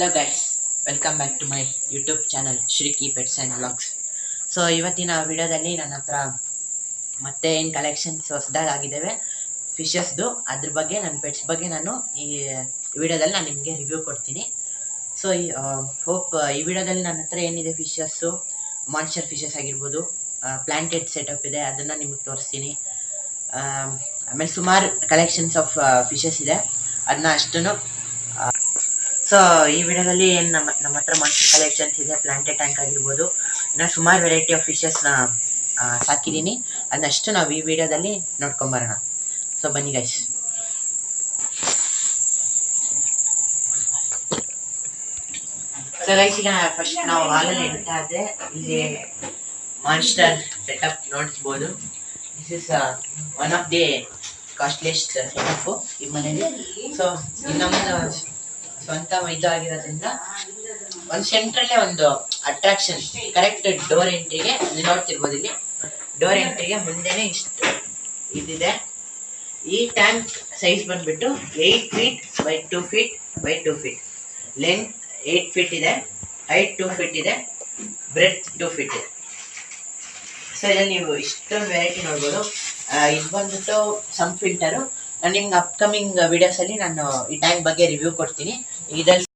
Hello guys, welcome back to my YouTube channel Shriki pets and vlogs. So ಇವತ್ತಿನ ವಿಡಿಯೋದಲ್ಲಿ ನನ್ನ ಹತ್ರ ಮತ್ತೆ ಏನು ಕಲೆಕ್ಷನ್ಸ್ ಹೊಸದಾಗಿದ್ದಾವೆ ಫಿಶಸ್ದು, ಅದ್ರ ಬಗ್ಗೆ ನನ್ನ ಪೆಟ್ಸ್ ಬಗ್ಗೆ ನಾನು ಈ ವಿಡಿಯೋದಲ್ಲಿ ನಾನು ನಿಮಗೆ ರಿವ್ಯೂ ಕೊಡ್ತೀನಿ. ಸೊ ಈ ವಿಡಿಯೋದಲ್ಲಿ ನನ್ನ ಹತ್ರ ಏನಿದೆ ಫಿಶಸ್ಸು, ಮಾನ್ಸ್ಟರ್ ಫಿಶಸ್ ಆಗಿರ್ಬೋದು, ಪ್ಲಾಂಟೆಡ್ ಸೆಟಪ್ ಇದೆ, ಅದನ್ನು ನಿಮಗೆ ತೋರಿಸ್ತೀನಿ. ಆಮೇಲೆ ಸುಮಾರು ಕಲೆಕ್ಷನ್ಸ್ ಆಫ್ ಫಿಶಸ್ ಇದೆ, ಅದನ್ನ ಅಷ್ಟನ್ನು. ಸೊ ಈ ವಿಡಿಯೋದಲ್ಲಿ ಏನು ನಮ್ಮ ಹತ್ರ ಮಾನ್ಸ್ಟರ್ ಕಲೆಕ್ಷನ್ಸ್ ಇದೆ, ಪ್ಲಾಂಟೆಡ್ ಟ್ಯಾಂಕ್ ಆಗಿರ್ಬೋದು, ಇನ್ನು ಸುಮಾರು ವೆರೈಟಿ ಆಫ್ ಫಿಶಸ್ನ ಸಾಕಿದ್ದೀನಿ. ಅದನ್ನಷ್ಟು ನಾವು ಈ ವಿಡಿಯೋದಲ್ಲಿ ನೋಡ್ಕೊಂಬರೋಣ. ಸೊ ಬನ್ನಿ ಗೈಸ್. ಸೊ ಗೈಸ್, ಈಗ ಫಸ್ಟ್ ನಾವು ಹಾಲಲ್ಲಿ ಎಂಟ್ರ್ ಆದರೆ ಇಲ್ಲಿ ಮಾನ್ಸ್ಟರ್ ಸೆಟಪ್ ನೋಡ್ಬೋದು. This is one of the costliest setup ಈ ಮನೆಯಲ್ಲಿ. ಸೊ ನಮ್ಮದು ಸ್ವಂತ ಇದು ಆಗಿರೋದ್ರಿಂದ ಒಂದು ಸೆಂಟ್ರಲ್ಲೇ ಒಂದು ಅಟ್ರಾಕ್ಷನ್, ಕರೆಕ್ಟ್ ಡೋರ್ ಎಂಟ್ರಿಗೆ ನೋಡ್ತಿರ್ಬೋದು. ಇಲ್ಲಿ ಡೋರ್ ಎಂಟ್ರಿಗೆ ಮುಂದೆನೇ ಇಷ್ಟು ಇದಿದೆ. ಈ ಟ್ಯಾಂಕ್ ಸೈಜ್ ಬಂದ್ಬಿಟ್ಟು 8 feet by 2 feet by 2 feet, length 8 feet ಇದೆ, ಹೈಟ್ 2 feet ಇದೆ, ಬ್ರೆಡ್ತ್ 2 feet ಇದೆ. ಸೊ ಇದರಲ್ಲಿ ನೀವು ಇಷ್ಟೊಂದು ವೆರೈಟಿ ನೋಡ್ಬೋದು. ಇದು ಬಂದ್ಬಿಟ್ಟು ಸಮ್ ಫಿಲ್ಟರು. ನಾನು ನಿಮ್ಗೆ ಅಪ್ಕಮಿಂಗ್ ವಿಡಿಯೋಸಲ್ಲಿ ನಾನು ಈ ಟ್ಯಾಂಕ್ ಬಗ್ಗೆ ರಿವ್ಯೂ ಕೊಡ್ತೀನಿ. ಇದರಲ್ಲಿ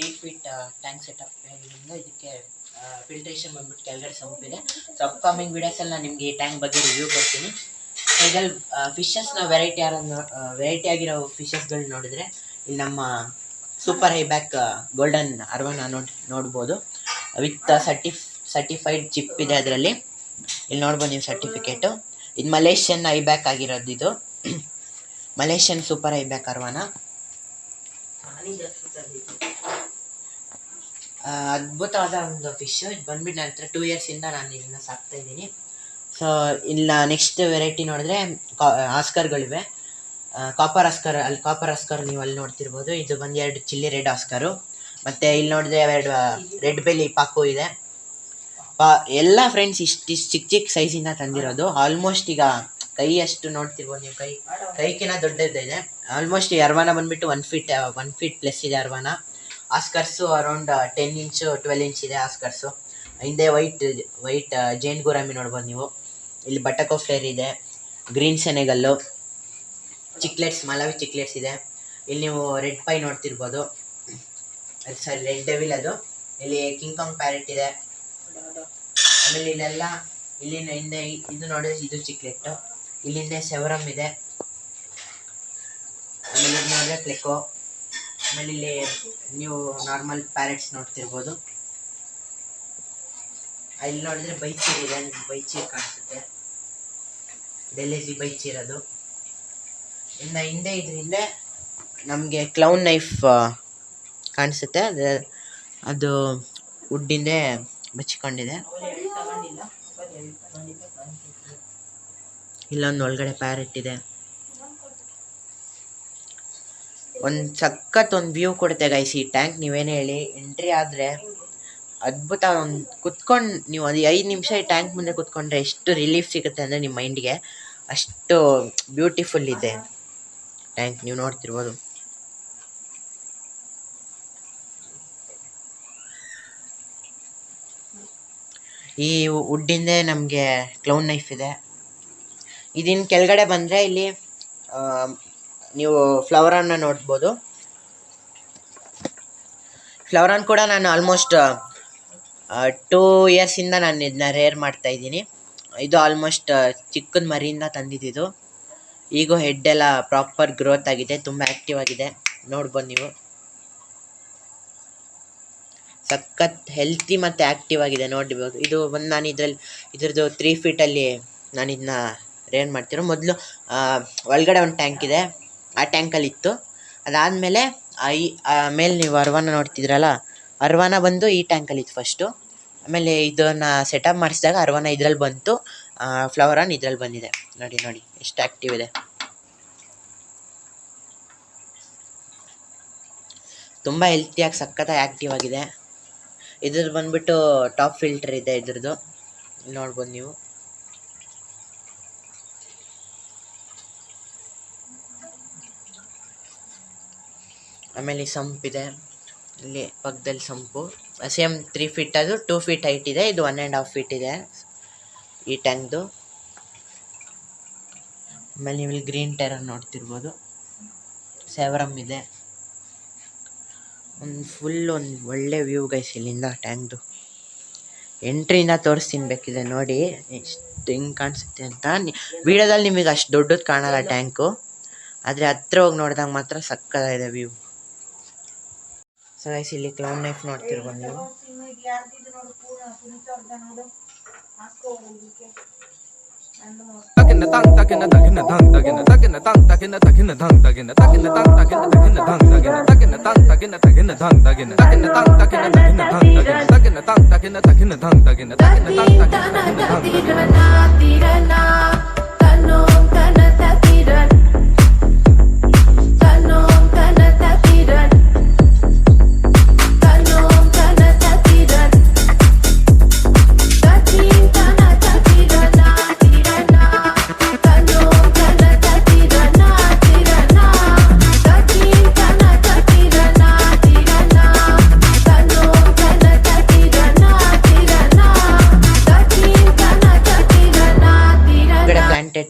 8 feet ಟ್ಯಾಂಕ್ ಸೆಟಪ್ ಆಗಿರೋದ್ರಿಂದ ಇದಕ್ಕೆ ಫಿಲ್ಟ್ರೇಷನ್ ಬಂದ್ಬಿಟ್ಟು ಕೆಳಗಡೆ ಸಂಪ್ ಇದೆ. ಸೊ ಅಪ್ಕಮಿಂಗ್ ವಿಡಿಯೋಸಲ್ಲಿ ನಾನು ನಿಮಗೆ ಈ ಟ್ಯಾಂಕ್ ಬಗ್ಗೆ ರಿವ್ಯೂ ಕೊಡ್ತೀನಿ. ಇದರಲ್ಲಿ ಫಿಶಸ್ನ ವೆರೈಟಿ ಆಗಿರೋ ಫಿಶಸ್ಗಳು ನೋಡಿದ್ರೆ, ಇಲ್ಲಿ ನಮ್ಮ ಸೂಪರ್ ಹೈ ಬ್ಯಾಕ್ ಗೋಲ್ಡನ್ ಅರ್ವಾನ ನೋಡ್ಬೋದು. ವಿತ್ ಸರ್ಟಿಫೈಡ್ ಚಿಪ್ ಇದೆ ಅದರಲ್ಲಿ. ಇಲ್ಲಿ ನೋಡ್ಬೋದು ನೀವು ಸರ್ಟಿಫಿಕೇಟು. ಇದು ಮಲೇಷಿಯನ್ ಐ ಬ್ಯಾಕ್ ಆಗಿರೋದು. ಇದು ಮಲೇಷಿಯನ್ ಸೂಪರ್ ಐ ಬ್ಯಾಕ್ ಅರ್ವಾನ. ಅದ್ಭುತವಾದ ಒಂದು ಫಿಶ್. ಇದು ಬಂದ್ಬಿಟ್ಟು ನನ್ನ ಹತ್ರ 2 yearsಯಿಂದ ನಾನು ಇದನ್ನ ಸಾಕ್ತಾ ಇದ್ದೀನಿ. ಸೊ ಇಲ್ಲ ನೆಕ್ಸ್ಟ್ ವೆರೈಟಿ ನೋಡಿದ್ರೆ ಆಸ್ಕರ್ಗಳಿವೆ. ಕಾಪರ್ ಆಸ್ಕರ್ ನೀವು ಅಲ್ಲಿ ನೋಡ್ತಿರ್ಬೋದು. ಇದು ಬಂದು 2 ಚಿಲ್ಲಿ ರೆಡ್ ಆಸ್ಕರು. ಮತ್ತು ಇಲ್ಲಿ ನೋಡಿದ್ರೆ 2 ರೆಡ್ ಬೆಲಿ ಪಾಕು ಇದೆ. ಎಲ್ಲ ಫ್ರೆಂಡ್ಸ್ ಇಷ್ಟು ಚಿಕ್ಕ ಸೈಜಿಂದ ತಂದಿರೋದು. ಆಲ್ಮೋಸ್ಟ್ ಈಗ ಕೈಯಷ್ಟು ನೋಡ್ತಿರ್ಬೋದು ನೀವು, ಕೈಕಿನ ದೊಡ್ಡದಿದೆ. ಆಲ್ಮೋಸ್ಟ್ ಈ ಅರ್ವಾನ ಬಂದ್ಬಿಟ್ಟು 1 feet ಪ್ಲಸ್ ಇದೆ ಅರ್ವಾನ. ಆಸ್ಕರ್ಸು ಅರೌಂಡ್ 10 inch 12 inch ಇದೆ ಆಸ್ಕರ್ಸು. ಹಿಂದೆ ವೈಟ್ ಜೈನ್ ಗುರಾಮಿ ನೋಡ್ಬೋದು ನೀವು. ಇಲ್ಲಿ ಬಟಕೋ ಫ್ಲೇರ್ ಇದೆ, ಗ್ರೀನ್ ಸೆನೆಗಲ್ಲು, ಚಿಕ್ಲೆಟ್ಸ್, ಮಲಾವಿ ಚಿಕ್ಲೆಟ್ಸ್ ಇದೆ. ಇಲ್ಲಿ ನೀವು ರೆಡ್ ಪೈ ನೋಡ್ತಿರ್ಬೋದು, ಅದು ಸರಿ ರೆಡ್ ಡೆವಿಲ್ ಅದು. ಇಲ್ಲಿ ಕಿಂಗ್ ಕಾಂಗ್ ಪ್ಯಾರೆಟ್ ಇದೆ. ಆಮೇಲೆ ಇಲ್ಲೆಲ್ಲ ಇಲ್ಲಿನ ಹಿಂದೆ ಇದು ನೋಡಿದ್ರೆ ಇದು ಚಿಕ್ಲೆಟ್ಟು. ಇಲ್ಲಿಂದ ಸೆವರಮ್ ಇದೆ. ಆಮೇಲೆ ಇದು ನೋಡಿದ್ರೆ ಕ್ಲೆಕೋ. ಆಮೇಲೆ ಇಲ್ಲಿ ನೀವು ನಾರ್ಮಲ್ ಪ್ಯಾರೆಟ್ಸ್ ನೋಡ್ತಿರ್ಬೋದು. ಇಲ್ಲಿ ನೋಡಿದ್ರೆ ಬೈಚೀರ್ ಇದೆ, ಬೈಚೀರ್ ಕಾಣಿಸುತ್ತೆ, ಡೆಲೇಜಿ ಬೈಚೀರ್ ಅದು. ಇನ್ನು ಹಿಂದೆ ಇದರಿಂದ ನಮಗೆ ಕ್ಲೌನ್ ನೈಫ್ ಕಾಣಿಸುತ್ತೆ. ಅದು ವುಡ್ಡಿಂದೆ ಬಚ್ಚಿಕೊಂಡಿದೆ. ಇಲ್ಲೊಂದು ಒಳಗಡೆ ಪ್ಯಾರೆಟ್ ಇದೆ. ಒಂದು ವ್ಯೂ ಕೊಡುತ್ತೆ ಗೈಸ್ ಈ ಟ್ಯಾಂಕ್. ನೀವೇನು ಹೇಳಿ, ಎಂಟ್ರಿ ಆದರೆ ಅದ್ಭುತ. ಕುತ್ಕೊಂಡು ನೀವು ಅದು 5 ನಿಮಿಷ ಈ ಟ್ಯಾಂಕ್ ಮುಂದೆ ಕುತ್ಕೊಂಡ್ರೆ ಎಷ್ಟು ರಿಲೀಫ್ ಸಿಗುತ್ತೆ ಅಂದರೆ ನಿಮ್ಮ ಮೈಂಡ್ಗೆ, ಅಷ್ಟು ಬ್ಯೂಟಿಫುಲ್ ಇದೆ ಟ್ಯಾಂಕ್. ನೀವು ನೋಡ್ತಿರ್ಬೋದು. ಈ ವುಡ್ಡಿಂದೇ ನಮಗೆ ಕ್ಲೌನ್ ನೈಫ್ ಇದೆ. ಇದಿನ ಕೆಳಗಡೆ ಬಂದರೆ ಇಲ್ಲಿ ನೀವು ಫ್ಲವರನ್ನು ನೋಡ್ಬೋದು. ಫ್ಲವರನ್ ಕೂಡ ನಾನು ಆಲ್ಮೋಸ್ಟ್ 2 yearsಯಿಂದ ನಾನು ಇದನ್ನ ರೇರ್ ಮಾಡ್ತಾಯಿದ್ದೀನಿ. ಇದು ಆಲ್ಮೋಸ್ಟ್ ಚಿಕ್ಕದ ಮರಿಯಿಂದ ತಂದಿದ್ದು. ಈಗ ಹೆಡ್ ಎಲ್ಲ ಪ್ರಾಪರ್ ಗ್ರೋತ್ ಆಗಿದೆ, ತುಂಬ ಆ್ಯಕ್ಟಿವ್ ಆಗಿದೆ. ನೋಡ್ಬೋದು ನೀವು, ಸಖತ್ ಹೆಲ್ತಿ ಮತ್ತು ಆ್ಯಕ್ಟಿವ್ ಆಗಿದೆ ನೋಡ್ಬೋದು. ಇದು ಬಂದು ನಾನು ಇದ್ರದ್ದು 3 feet ನಾನು ಇದನ್ನ ರೇರ್ ಮಾಡ್ತಿರೋ. ಮೊದಲು ಒಳಗಡೆ ಒಂದು ಟ್ಯಾಂಕ್ ಇದೆ, ಆ ಟ್ಯಾಂಕಲ್ಲಿ ಇತ್ತು. ಅದಾದಮೇಲೆ ಮೇಲೆ ನೀವು ಅರ್ವಾನ ನೋಡ್ತಿದ್ರಲ್ಲ, ಅರ್ವಾನ ಬಂದು ಈ ಟ್ಯಾಂಕಲ್ಲಿ ಇತ್ತು ಫಸ್ಟು. ಆಮೇಲೆ ಇದನ್ನು ಸೆಟಪ್ ಮಾಡಿಸಿದಾಗ ಅರ್ವಾನ ಇದ್ರಲ್ಲಿ ಬಂತು, ಫ್ಲವರನ್ ಇದ್ರಲ್ಲಿ ಬಂದಿದೆ. ನೋಡಿ ಎಷ್ಟು ಆ್ಯಕ್ಟಿವ್ ಇದೆ, ತುಂಬ ಹೆಲ್ತಿಯಾಗಿ ಸಖತ್ತಾಗಿ ಆ್ಯಕ್ಟಿವ್ ಆಗಿದೆ. ಇದ್ರದ್ದು ಬಂದ್ಬಿಟ್ಟು ಟಾಪ್ ಫಿಲ್ಟರ್ ಇದೆ ಇದ್ರದ್ದು, ನೋಡ್ಬೋದು ನೀವು. ಆಮೇಲೆ ಸಂಪ್ ಇದೆ. ಇಲ್ಲಿ ಪಕ್ಕದಲ್ಲಿ ಸಂಪು ಸೇಮ್ 3 ಫೀಟ್, ಅದು 2 ಫೀಟ್ ಹೈಟ್ ಇದೆ, ಇದು 1.5 ಫೀಟ್ ಇದೆ ಈ ಟ್ಯಾಂಕ್ದು. ಆಮೇಲೆ ನೀವು ಇಲ್ಲಿ ಗ್ರೀನ್ ಟೆರರ್ ನೋಡ್ತಿರ್ಬೋದು, ಸೆವರಮ್ ಇದೆ. ಒಂದು ಒಳ್ಳೆ ವ್ಯೂ ಗೈಸ್ ಇಲ್ಲಿಂದ ಟ್ಯಾಂಕ್ದು. ಎಂಟ್ರಿಯಿಂದ ತೋರಿಸ್ತೀನಿ ಬೇಕಿದೆ ನೋಡಿ ಎಷ್ಟು ಹೆಂಗೆ ಕಾಣಿಸುತ್ತೆ ಅಂತ. ವಿಡಿಯೋದಲ್ಲಿ ನಿಮಗೆ ಅಷ್ಟು ದೊಡ್ಡದು ಕಾಣಲ್ಲ ಟ್ಯಾಂಕು, ಆದರೆ ಹತ್ರ ಹೋಗಿ ನೋಡಿದಾಗ ಮಾತ್ರ ಸಕ್ಕತ್ತಾಗಿದೆ ವ್ಯೂ. ಸೊ ಗೈಸ್ ಇಲ್ಲಿ ಕ್ಲೌನ್ ನೈಫ್ ನೋಡ್ತಿರ್ಬೋದು ನೀವು.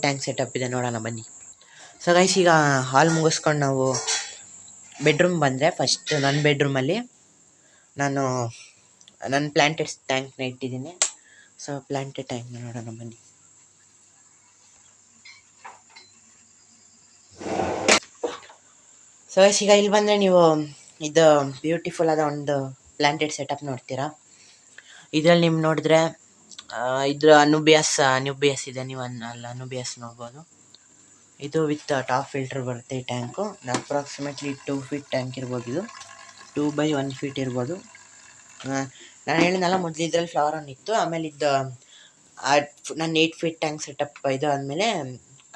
ಟ್ಯಾಂಕ್ ಸೆಟಪ್ ಇದೆ, ನೋಡೋಣ ಬನ್ನಿ. ಸೊ ಗೈಸ್ ಈಗ ಹಾಲ್ ಮುಗಿಸ್ಕೊಂಡು ನಾವು ಬೆಡ್ರೂಮ್ ಬಂದರೆ, ಫಸ್ಟ್ ನನ್ನ ಬೆಡ್ರೂಮಲ್ಲಿ ನಾನು ನನ್ನ ಪ್ಲಾಂಟೆಡ್ ಟ್ಯಾಂಕ್ನ ಇಟ್ಟಿದ್ದೀನಿ. ಸೊ ಪ್ಲಾಂಟೆಡ್ ಟ್ಯಾಂಕ್ನ ನೋಡೋಣ ಬನ್ನಿ. ಸೊ ಗೈಸ್ ಈಗ ಇಲ್ಲಿ ಬಂದರೆ ನೀವು ಇದು ಬ್ಯೂಟಿಫುಲ್ ಆದ ಒಂದು ಪ್ಲಾಂಟೆಡ್ ಸೆಟಪ್ ನೋಡ್ತೀರಾ. ಇದರಲ್ಲಿ ನೀವು ನೋಡಿದ್ರೆ ಇದ್ರ ಅನುಬಿಯಸ್ ಇದೆ, ನೀವು ಅಲ್ಲಿ ಅನುಬಿಯಸ್ ನೋಡ್ಬೋದು. ಇದು ವಿತ್ ಟಾಪ್ ಫಿಲ್ಟರ್ ಬರುತ್ತೆ ಈ ಟ್ಯಾಂಕು. ಅಪ್ರಾಕ್ಸಿಮೇಟ್ಲಿ 2 ಫೀಟ್ ಟ್ಯಾಂಕ್ ಇರ್ಬೋದು, ಇದು 2x1 ಫೀಟ್ ಇರ್ಬೋದು. ನಾನು ಹೇಳಿದ್ನಲ್ಲ ಮೊದಲು ಇದ್ರಲ್ಲಿ ಫ್ಲವರ್ ಇತ್ತು, ಆಮೇಲೆ ಇದು ನನ್ನ 8 ಫೀಟ್ ಟ್ಯಾಂಕ್ ಸೆಟಪ್ ಇದು ಆದಮೇಲೆ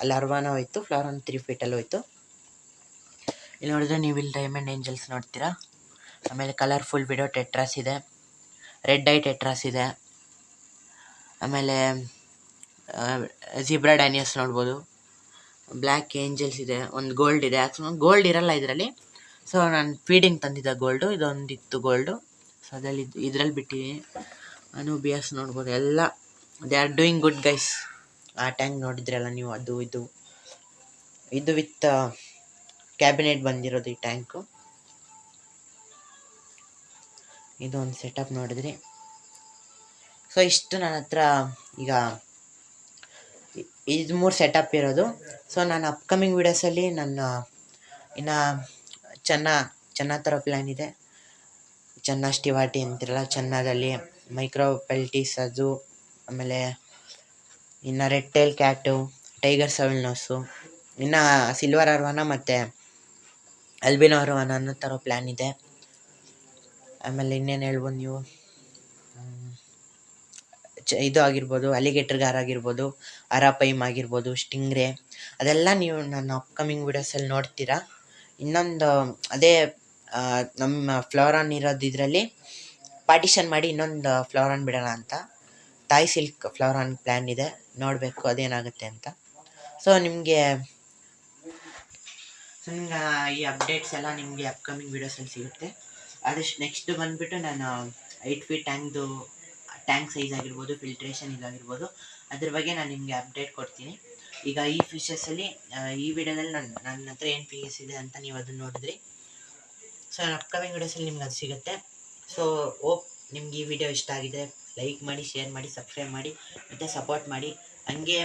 ಅಲ್ಲಿ ಅರ್ವಾನ ಹೋಯ್ತು, ಫ್ಲವರ್ 3 ಫೀಟಲ್ಲಿ ಹೋಯ್ತು. ಇಲ್ಲಿ ನೋಡಿದ್ರೆ ನೀವು ಇಲ್ಲಿ ಡೈಮಂಡ್ ಏಂಜಲ್ಸ್ ನೋಡ್ತೀರಾ. ಆಮೇಲೆ ಕಲರ್ಫುಲ್ ವಿಡೋ ಟೆಟ್ರಾಸ್ ಇದೆ, ರೆಡ್ ಐ ಟೆಟ್ರಾಸ್ ಇದೆ, ಆಮೇಲೆ ಜಿಬ್ರಾ ಡ್ಯಾನಿಯಸ್ ನೋಡ್ಬೋದು, ಬ್ಲ್ಯಾಕ್ ಏಂಜಲ್ಸ್ ಇದೆ, ಒಂದು ಗೋಲ್ಡ್ ಇದೆ. ಗೋಲ್ಡ್ ಇರಲ್ಲ ಇದರಲ್ಲಿ, ಸೊ ನಾನು ಫೀಡಿಂಗ್ ತಂದಿದ್ದ ಗೋಲ್ಡು, ಇದೊಂದಿತ್ತು ಗೋಲ್ಡು. ಸೊ ಅದರಲ್ಲಿ ಇದರಲ್ಲಿ ಬಿಟ್ಟಿದ್ದೀನಿ. ಅನುಬಿಯಸ್ ನೋಡ್ಬೋದು, ಎಲ್ಲ they are doing good guys. ಆ ಟ್ಯಾಂಕ್ ನೋಡಿದ್ರಲ್ಲ ನೀವು, ಅದು ಇದು ವಿತ್ ಕ್ಯಾಬಿನೆಟ್ ಬಂದಿರೋದು ಈ ಟ್ಯಾಂಕು. ಇದು ಒಂದು ಸೆಟಪ್ ನೋಡಿದ್ರಿ. ಸೊ ಇಷ್ಟು ನನ್ನ ಹತ್ರ ಈಗ ಇದು 3 ಸೆಟಪ್ ಇರೋದು. ಸೊ ನಾನು ಅಪ್ಕಮಿಂಗ್ ವೀಡಿಯೋಸಲ್ಲಿ ನನ್ನ ಇನ್ನು ಚೆನ್ನ ಥರ ಪ್ಲ್ಯಾನ್ ಇದೆ. ಚೆನ್ನ ಸ್ಟಿವಾಟಿ ಅಂತಿರಲ್ಲ, ಚೆನ್ನದಲ್ಲಿ ಮೈಕ್ರೋ ಪೆಲ್ಟಿಸ್ ಅದು, ಆಮೇಲೆ ಇನ್ನು red tail cat, tiger shovel nose, ಇನ್ನು ಸಿಲ್ವರ್ ಅರ್ವಾನ ಮತ್ತು ಅಲ್ಬಿನೋ ಅರ್ವಾನ ಅನ್ನೋ ಥರ ಪ್ಲ್ಯಾನ್ ಇದೆ. ಆಮೇಲೆ ಇನ್ನೇನು ಹೇಳ್ಬೋದು ನೀವು, ಇದು ಆಗಿರ್ಬೋದು, ಅಲಿಗೇಟರ್ ಗಾರ್ ಆಗಿರ್ಬೋದು, ಅರಾಪೈಮ್ ಆಗಿರ್ಬೋದು, ಸ್ಟಿಂಗ್ರೆ, ಅದೆಲ್ಲ ನೀವು ನನ್ನ ಅಪ್ಕಮಿಂಗ್ ವೀಡಿಯೋಸಲ್ಲಿ ನೋಡ್ತೀರಾ. ಇನ್ನೊಂದು ಅದೇ ನಮ್ಮ ಫ್ಲವರಾನ್ ಇರೋದು ಇದರಲ್ಲಿ ಪಾರ್ಟಿಷನ್ ಮಾಡಿ ಇನ್ನೊಂದು ಫ್ಲವರಾನ್ ಬಿಡೋಣ ಅಂತ. ತಾಯಿ ಸಿಲ್ಕ್ ಫ್ಲವರಾನ್ ಪ್ಲ್ಯಾನ್ ಇದೆ, ನೋಡಬೇಕು ಅದೇನಾಗುತ್ತೆ ಅಂತ. ಸೊ ನಿಮಗೆ ಈ ಅಪ್ಡೇಟ್ಸ್ ಎಲ್ಲ ನಿಮಗೆ ಅಪ್ಕಮಿಂಗ್ ವೀಡಿಯೋಸಲ್ಲಿ ಸಿಗುತ್ತೆ. ಅದಷ್ಟು ನೆಕ್ಸ್ಟ್ ಬಂದುಬಿಟ್ಟು ನಾನು 8 ಫೀಟ್ ಟ್ಯಾಂಕ್ ಸೈಜ್ ಆಗಿರ್ಬೋದು, ಫಿಲ್ಟ್ರೇಷನ್ ಇದಾಗಿರ್ಬೋದು, ಅದ್ರ ಬಗ್ಗೆ ನಾನು ನಿಮಗೆ ಅಪ್ಡೇಟ್ ಕೊಡ್ತೀನಿ. ಈಗ ಈ ಫಿಶಸಲ್ಲಿ ಈ ವಿಡಿಯೋದಲ್ಲಿ ನನ್ನ ಹತ್ರ ಏನು ಫಿಶಸ್ ಇದೆ ಅಂತ ನೀವು ಅದನ್ನು ನೋಡಿದ್ರಿ. ಸೊ ನನ್ನ ಅಪ್ಕಮಿಂಗ್ ವೀಡಿಯೋಸಲ್ಲಿ ನಿಮ್ಗೆ ಅದು ಸಿಗುತ್ತೆ. ಸೊ ಹೋಪ್ ನಿಮ್ಗೆ ಈ ವಿಡಿಯೋ ಇಷ್ಟ ಆಗಿದೆ. ಲೈಕ್ ಮಾಡಿ, ಶೇರ್ ಮಾಡಿ, ಸಬ್ಸ್ಕ್ರೈಬ್ ಮಾಡಿ ಮತ್ತು ಸಪೋರ್ಟ್ ಮಾಡಿ. ಹಂಗೆ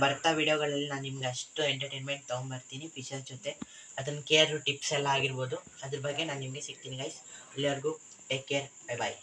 ಬರ್ತಾ ವಿಡಿಯೋಗಳಲ್ಲಿ ನಾನು ನಿಮ್ಗೆ ಅಷ್ಟು ಎಂಟರ್ಟೈನ್ಮೆಂಟ್ ತೊಗೊಂಬರ್ತೀನಿ ಫಿಶಸ್ ಜೊತೆ. ಅದನ್ನು ಕೇರ್ ಟಿಪ್ಸ್ ಎಲ್ಲ ಆಗಿರ್ಬೋದು, ಅದ್ರ ಬಗ್ಗೆ ನಾನು ನಿಮಗೆ ಸಿಗ್ತೀನಿ ಗೈಸ್. ಎಲ್ಲರಿಗೂ ಟೇಕ್ ಕೇರ್, ಬೈ ಬಾಯ್.